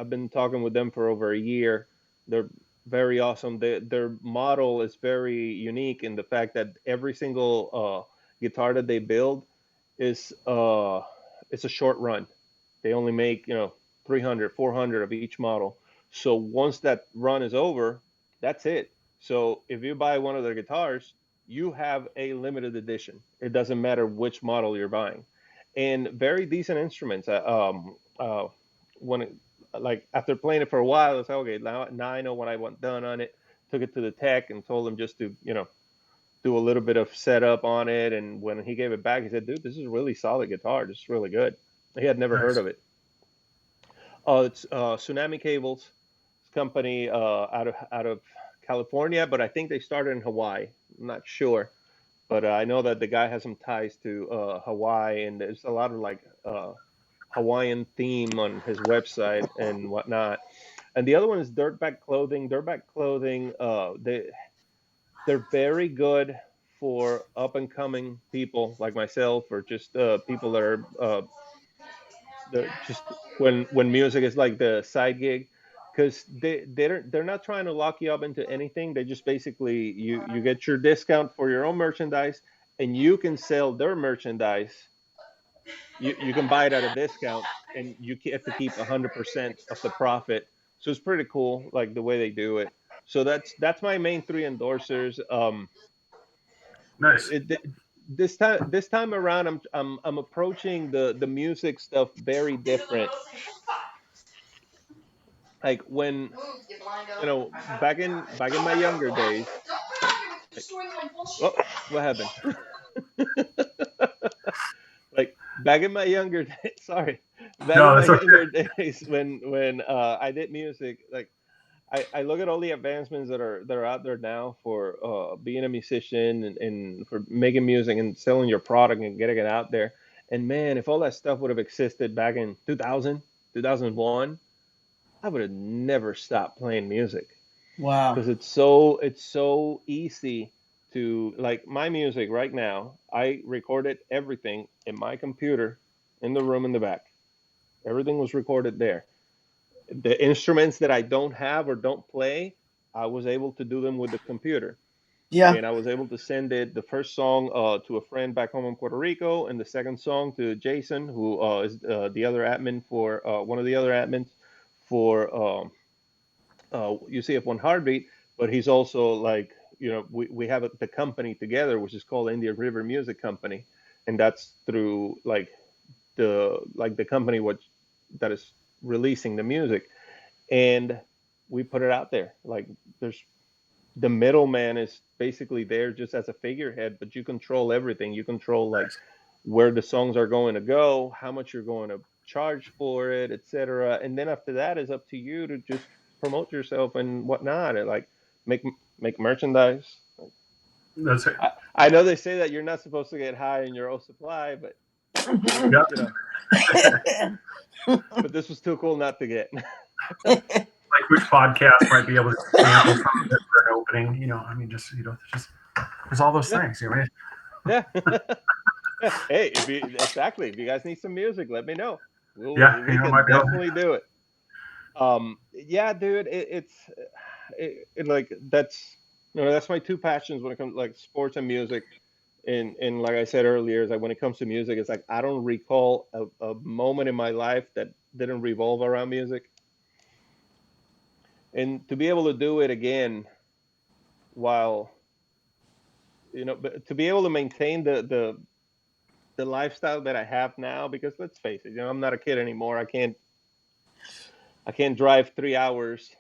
been talking with them for over a year. They're very awesome. Their model is very unique in the fact that every single guitar that they build is it's a short run. They only make 300, 400 of each model. So once that run is over, that's it. So if you buy one of their guitars, you have a limited edition. It doesn't matter which model you're buying, and very decent instruments. Like after playing it for a while, I was like, okay, now I know what I want done on it. Took it to the tech and told him just to do a little bit of setup on it. And when he gave it back, he said, "Dude, this is a really solid guitar. This is really good." He had never heard of it. It's Tsunami Cables. It's a company out of California, but I think they started in Hawaii. I'm not sure, but I know that the guy has some ties to Hawaii, and there's a lot of like Hawaiian theme on his website and whatnot. And the other one is Dirtbag Clothing. Dirtbag Clothing, they're very good for up and coming people like myself, or just people that are just when music is like the side gig, because they're not trying to lock you up into anything. They just basically you get your discount for your own merchandise, and you can sell their merchandise. You can buy it at a discount, and you have to keep 100% of the profit. So it's pretty cool, like the way they do it. So that's my main 3 endorsers. Nice. This time around, I'm approaching the music stuff very different. Like when back in my younger days. Oh, what happened? Like back in my younger days, sorry. Younger days when I did music, like I look at all the advancements that are out there now for being a musician and for making music and selling your product and getting it out there. And man, if all that stuff would have existed back in 2000, 2001, I would have never stopped playing music. Wow. Because it's so easy to, like, my music right now, I recorded everything in my computer in the room in the back. Everything was recorded there. The instruments that I don't have or don't play, I was able to do them with the computer. Yeah. And I was able to send the first song to a friend back home in Puerto Rico, and the second song to Jason, who is the other admin for one of the other admins for UCF One Heartbeat. But he's also like, we have the company together, which is called Indian River Music Company, and that's through like the company that is releasing the music, and we put it out there. Like there's the middleman is basically there just as a figurehead, but you control everything. You control like where the songs are going to go, how much you're going to charge for it, etc. And then after that is up to you to just promote yourself and whatnot, and like make merchandise. That's it. I know they say that you're not supposed to get high in your own supply, but but this was too cool not to get. Like which podcast might be able to sample some of it for an opening? I mean, just there's all those things. Yeah. Hey, if you guys need some music, let me know. We can definitely do it. Yeah, dude, it's like That's my two passions when it comes like sports and music. And like I said earlier, is like when it comes to music, it's like I don't recall a moment in my life that didn't revolve around music. And to be able to do it again while but to be able to maintain the lifestyle that I have now, because let's face it, I'm not a kid anymore. I can't drive 3 hours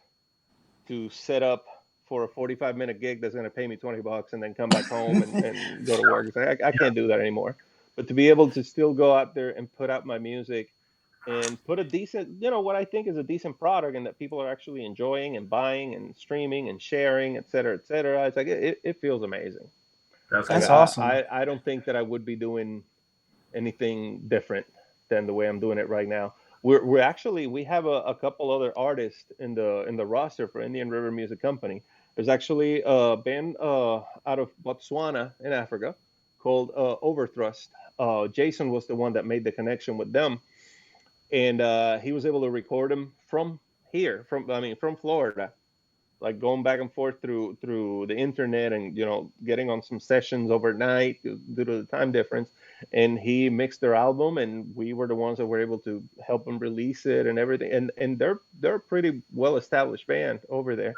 to set up for a 45-minute gig that's going to pay me $20 and then come back home and go to work. It's like, I can't do that anymore. But to be able to still go out there and put out my music and put a decent, what I think is a decent product and that people are actually enjoying and buying and streaming and sharing, et cetera, et cetera. It's like, it feels amazing. That's awesome. I don't think that I would be doing anything different than the way I'm doing it right now. We have a couple other artists in the roster for Indian River Music Company. There's actually a band out of Botswana in Africa called Overthrust. Jason was the one that made the connection with them, and he was able to record them from here, from Florida, like going back and forth through the internet and getting on some sessions overnight due to the time difference. And he mixed their album, and we were the ones that were able to help them release it and everything. And they're a pretty well established band over there.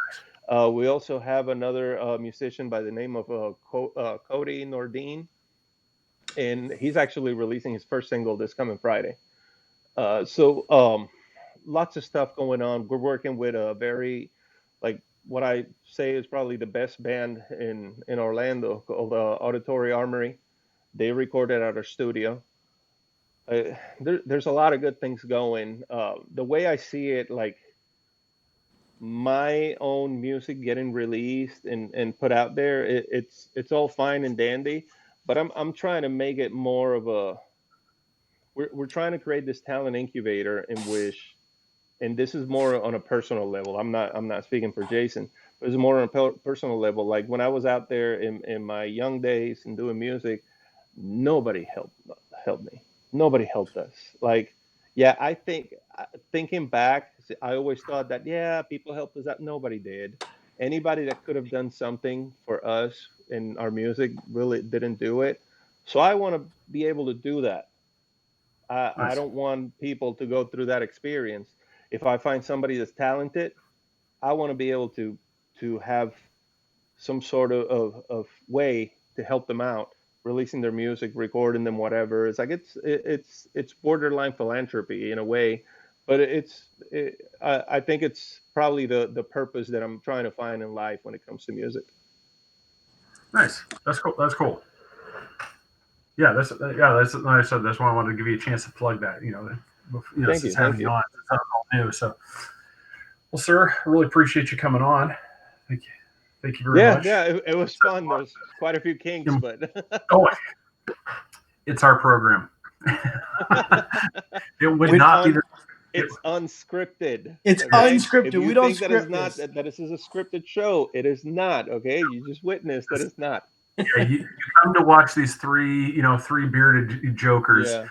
We also have another musician by the name of Cody Nordine, and he's actually releasing his first single this coming Friday. So lots of stuff going on. We're working with a very, like, what I say is probably the best band in Orlando called Auditory Armory. They recorded at our studio. There's a lot of good things going. The way I see it, like my own music getting released and put out there, it's all fine and dandy, but I'm trying to make it more of a. We're trying to create this talent incubator in which, and this is more on a personal level. I'm not speaking for Jason, but it's more on a personal level. Like when I was out there in my young days and doing music, nobody helped me. Nobody helped us. Like, yeah, I think thinking back, I always thought that people helped us out. Nobody did. Anybody that could have done something for us in our music really didn't do it. So I want to be able to do that. I don't want people to go through that experience. If I find somebody that's talented, I want to be able to have some sort of way to help them out, releasing their music, recording them, whatever. It's like it's borderline philanthropy in a way, but I think it's probably the purpose that I'm trying to find in life when it comes to music. Nice. That's cool. That's cool. Yeah, that's like I said. That's why I wanted to give you a chance to plug that. Thank since you. having you on, it's not all new. So, well, sir, I really appreciate you coming on. Thank you very much. Yeah, it was fun. There's quite a few kinks, but oh, it's our program. It would not be. It's unscripted. It's unscripted. We don't script this. That this is a scripted show. It is not. Okay, you just witnessed that it's not. Yeah, you come to watch these three bearded jokers, Yeah.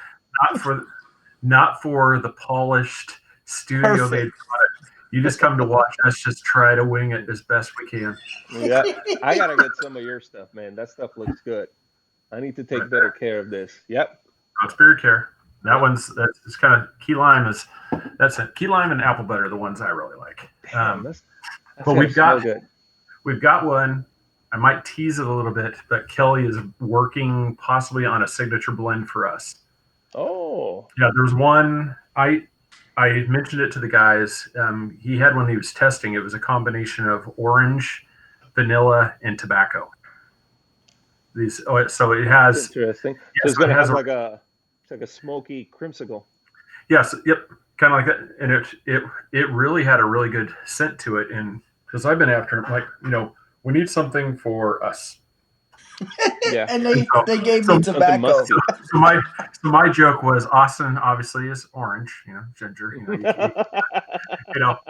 not for the polished studio made product. You just come to watch us just try to wing it as best we can. Yeah, I gotta get some of your stuff, man. That stuff looks good. I need to take better care of this. Yep. Knott's Beard Care. That's kind of key lime that's it. Key lime and apple butter are the ones I really like. But we've got one. I might tease it a little bit, but Kelly is working possibly on a signature blend for us. Oh. Yeah, there's one. I mentioned it to the guys. He had one he was testing. It was a combination of orange, vanilla, and tobacco. So it has. Interesting. Yes, so it's gonna have like a smoky creamsicle. Yes. Yep. Kind of like that, and it really had a really good scent to it. And because I've been after him, like we need something for us. Yeah. And they gave me tobacco. So my joke was Austin obviously is orange, ginger,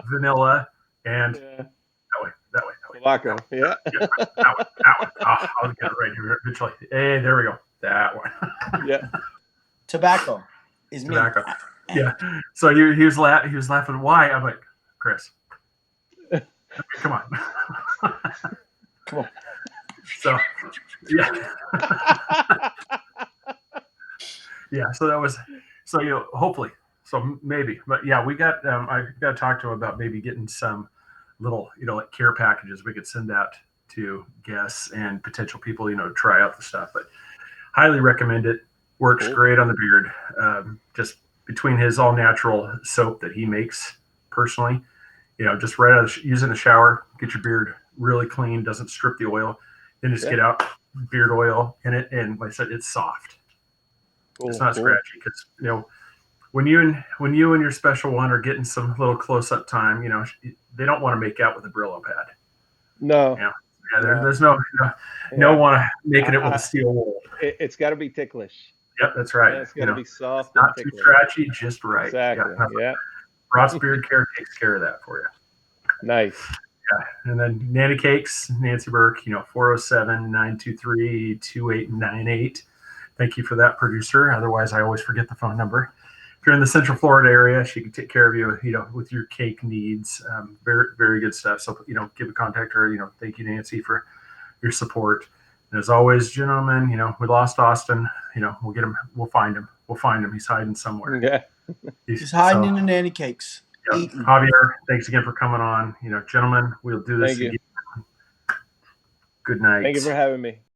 vanilla, and that way. Tobacco. Yeah. That one. Oh, I'll get it right here eventually. Hey, there we go. That one. Yeah. Tobacco is tobacco. Yeah. So he was laughing. Why? I'm like, Chris, come on. Come on. So, yeah. Yeah, so that was, so hopefully, so maybe, but yeah, we got I got to talk to him about maybe getting some little like care packages we could send out to guests and potential people to try out the stuff. But highly recommend it. Works Cool. great on the beard. Just between his all natural soap that he makes personally, just right out of use in the shower, get your beard really clean, doesn't strip the oil, then just get out beard oil in it, and like I said, it's soft. Cool, it's not cool. scratchy because when you and your special one are getting some little close up time, they don't want to make out with a Brillo pad. No. Yeah, there's no one making it with a steel wool. It's got to be ticklish. Yep, that's right. It's got to be soft, not and too scratchy, just right. Exactly. Yeah. Ross Beard Care takes care of that for you. Nice. Yeah, and then Nanny Cakes, Nancy Burke, 407-923-2898. Thank you for that, producer. Otherwise, I always forget the phone number. If you're in the Central Florida area, she can take care of you, with your cake needs. Very, very good stuff. So, give a contact her. Thank you, Nancy, for your support. And as always, gentlemen, we lost Austin. We'll get him. We'll find him. He's hiding somewhere. Yeah. He's hiding in the nanny cakes. Yeah. Javier, thanks again for coming on. Gentlemen, we'll do this Thank you. again. Good night. Thank you for having me.